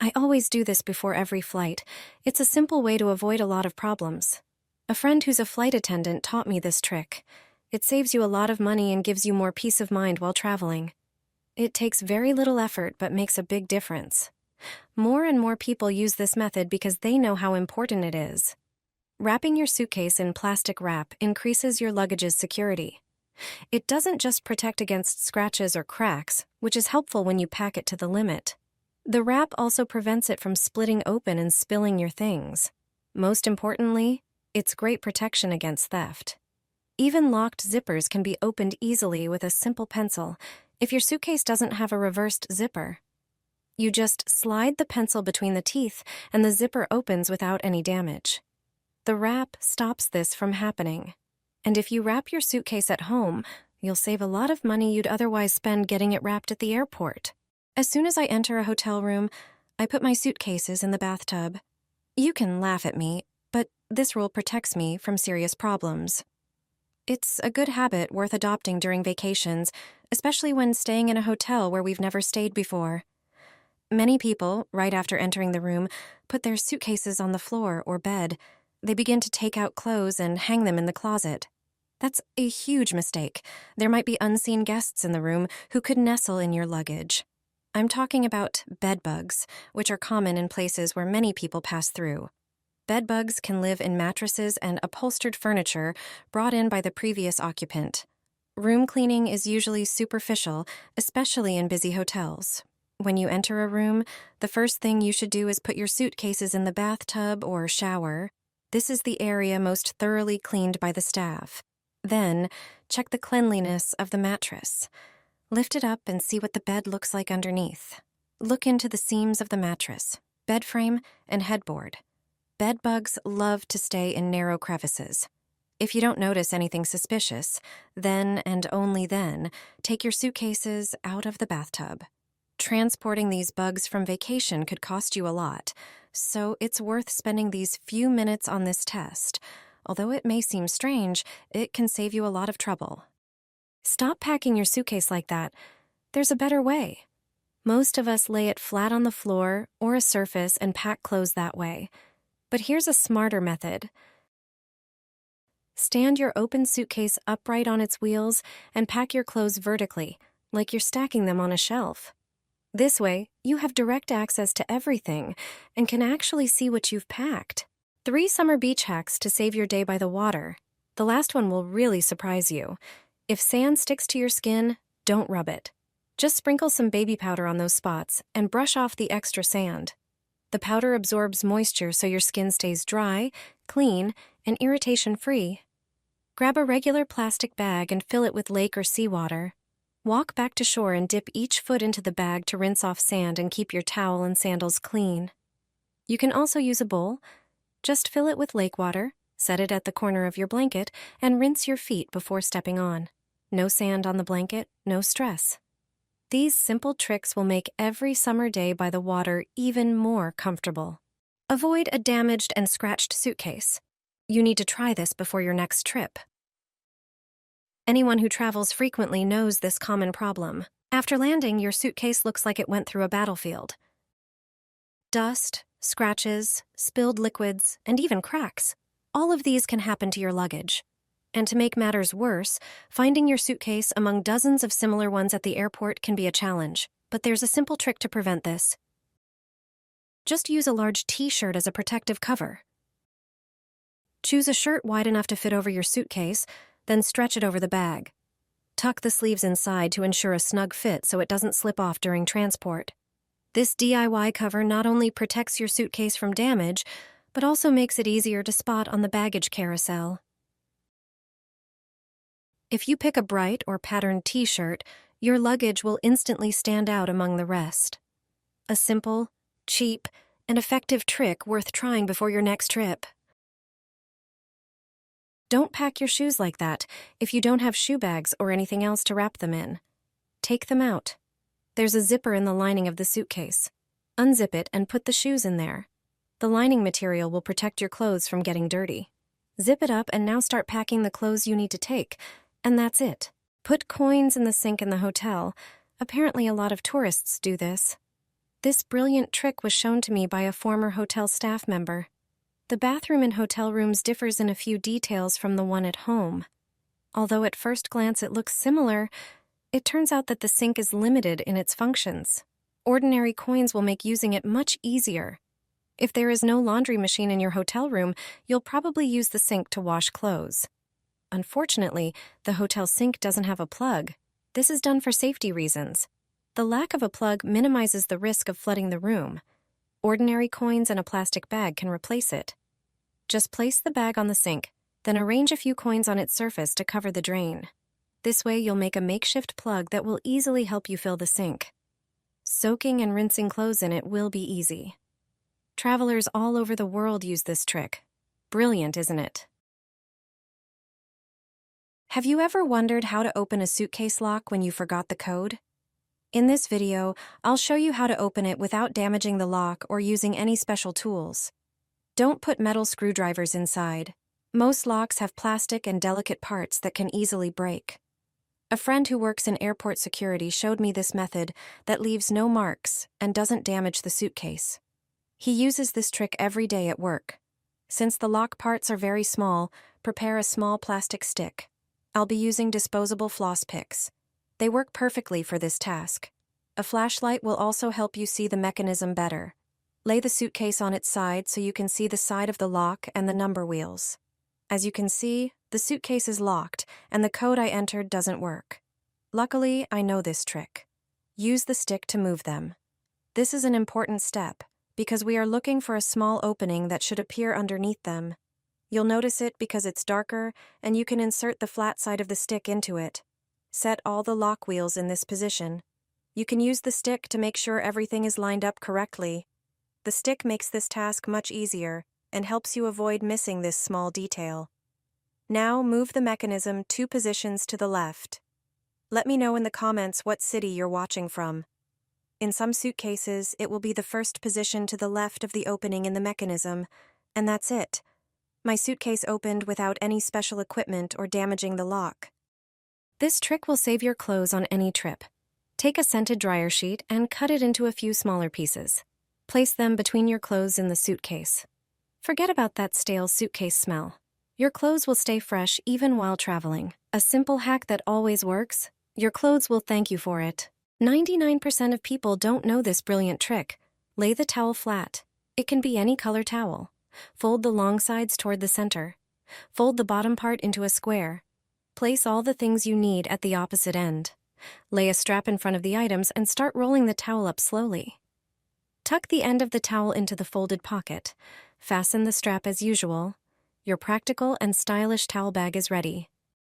I always do this before every flight. It's a simple way to avoid a lot of problems. A friend who's a flight attendant taught me this trick. It saves you a lot of money and gives you more peace of mind while traveling. It takes very little effort but makes a big difference. More and more people use this method because they know how important it is. Wrapping your suitcase in plastic wrap increases your luggage's security. It doesn't just protect against scratches or cracks, which is helpful when you pack it to the limit. The wrap also prevents it from splitting open and spilling your things. Most importantly, it's great protection against theft. Even locked zippers can be opened easily with a simple pencil if your suitcase doesn't have a reversed zipper. You just slide the pencil between the teeth and the zipper opens without any damage. The wrap stops this from happening. And if you wrap your suitcase at home, you'll save a lot of money you'd otherwise spend getting it wrapped at the airport. As soon as I enter a hotel room, I put my suitcases in the bathtub. You can laugh at me, but this rule protects me from serious problems. It's a good habit worth adopting during vacations, especially when staying in a hotel where we've never stayed before. Many people, right after entering the room, put their suitcases on the floor or bed. They begin to take out clothes and hang them in the closet. That's a huge mistake. There might be unseen guests in the room who could nestle in your luggage. I'm talking about bed bugs, which are common in places where many people pass through. Bed bugs can live in mattresses and upholstered furniture brought in by the previous occupant. Room cleaning is usually superficial, especially in busy hotels. When you enter a room, the first thing you should do is put your suitcases in the bathtub or shower. This is the area most thoroughly cleaned by the staff. Then, check the cleanliness of the mattress. Lift it up and see what the bed looks like underneath. Look into the seams of the mattress, bed frame, and headboard. Bed bugs love to stay in narrow crevices. If you don't notice anything suspicious, then and only then, take your suitcases out of the bathtub. Transporting these bugs from vacation could cost you a lot, so it's worth spending these few minutes on this test. Although it may seem strange, it can save you a lot of trouble. Stop packing your suitcase like that. There's a better way. Most of us lay it flat on the floor or a surface and pack clothes that way. But here's a smarter method. Stand your open suitcase upright on its wheels and pack your clothes vertically, like you're stacking them on a shelf. This way, you have direct access to everything and can actually see what you've packed. 3 summer beach hacks to save your day by the water. The last one will really surprise you. If sand sticks to your skin, don't rub it. Just sprinkle some baby powder on those spots and brush off the extra sand. The powder absorbs moisture so your skin stays dry, clean, and irritation-free. Grab a regular plastic bag and fill it with lake or seawater. Walk back to shore and dip each foot into the bag to rinse off sand and keep your towel and sandals clean. You can also use a bowl. Just fill it with lake water, set it at the corner of your blanket, and rinse your feet before stepping on. No sand on the blanket, no stress. These simple tricks will make every summer day by the water even more comfortable. Avoid a damaged and scratched suitcase. You need to try this before your next trip. Anyone who travels frequently knows this common problem. After landing, your suitcase looks like it went through a battlefield. Dust, scratches, spilled liquids, and even cracks. All of these can happen to your luggage. And to make matters worse, finding your suitcase among dozens of similar ones at the airport can be a challenge. But there's a simple trick to prevent this. Just use a large t-shirt as a protective cover. Choose a shirt wide enough to fit over your suitcase, then stretch it over the bag. Tuck the sleeves inside to ensure a snug fit so it doesn't slip off during transport. This DIY cover not only protects your suitcase from damage, but also makes it easier to spot on the baggage carousel. If you pick a bright or patterned t-shirt, your luggage will instantly stand out among the rest. A simple, cheap, and effective trick worth trying before your next trip. Don't pack your shoes like that if you don't have shoe bags or anything else to wrap them in. Take them out. There's a zipper in the lining of the suitcase. Unzip it and put the shoes in there. The lining material will protect your clothes from getting dirty. Zip it up and now start packing the clothes you need to take. And that's it. Put coins in the sink in the hotel. Apparently a lot of tourists do this. This brilliant trick was shown to me by a former hotel staff member. The bathroom in hotel rooms differs in a few details from the one at home. Although at first glance it looks similar, it turns out that the sink is limited in its functions. Ordinary coins will make using it much easier. If there is no laundry machine in your hotel room, you'll probably use the sink to wash clothes. Unfortunately, the hotel sink doesn't have a plug. This is done for safety reasons. The lack of a plug minimizes the risk of flooding the room. Ordinary coins and a plastic bag can replace it. Just place the bag on the sink, then arrange a few coins on its surface to cover the drain. This way you'll make a makeshift plug that will easily help you fill the sink. Soaking and rinsing clothes in it will be easy. Travelers all over the world use this trick. Brilliant, isn't it? Have you ever wondered how to open a suitcase lock when you forgot the code? In this video, I'll show you how to open it without damaging the lock or using any special tools. Don't put metal screwdrivers inside. Most locks have plastic and delicate parts that can easily break. A friend who works in airport security showed me this method that leaves no marks and doesn't damage the suitcase. He uses this trick every day at work. Since the lock parts are very small, prepare a small plastic stick. I'll be using disposable floss picks. They work perfectly for this task. A flashlight will also help you see the mechanism better. Lay the suitcase on its side so you can see the side of the lock and the number wheels. As you can see, the suitcase is locked and the code I entered doesn't work. Luckily, I know this trick. Use the stick to move them. This is an important step because we are looking for a small opening that should appear underneath them. You'll notice it because it's darker and you can insert the flat side of the stick into it. Set all the lock wheels in this position. You can use the stick to make sure everything is lined up correctly. The stick makes this task much easier and helps you avoid missing this small detail. Now move the mechanism 2 positions to the left. Let me know in the comments what city you're watching from. In some suitcases, it will be the first position to the left of the opening in the mechanism, and that's it. My suitcase opened without any special equipment or damaging the lock. This trick will save your clothes on any trip. Take a scented dryer sheet and cut it into a few smaller pieces. Place them between your clothes in the suitcase. Forget about that stale suitcase smell. Your clothes will stay fresh even while traveling. A simple hack that always works. Your clothes will thank you for it. 99% of people don't know this brilliant trick. Lay the towel flat. It can be any color towel. Fold the long sides toward the center. Fold the bottom part into a square. Place all the things you need at the opposite end. Lay a strap in front of the items and start rolling the towel up slowly. Tuck the end of the towel into the folded pocket. Fasten the strap as usual. Your practical and stylish towel bag is ready.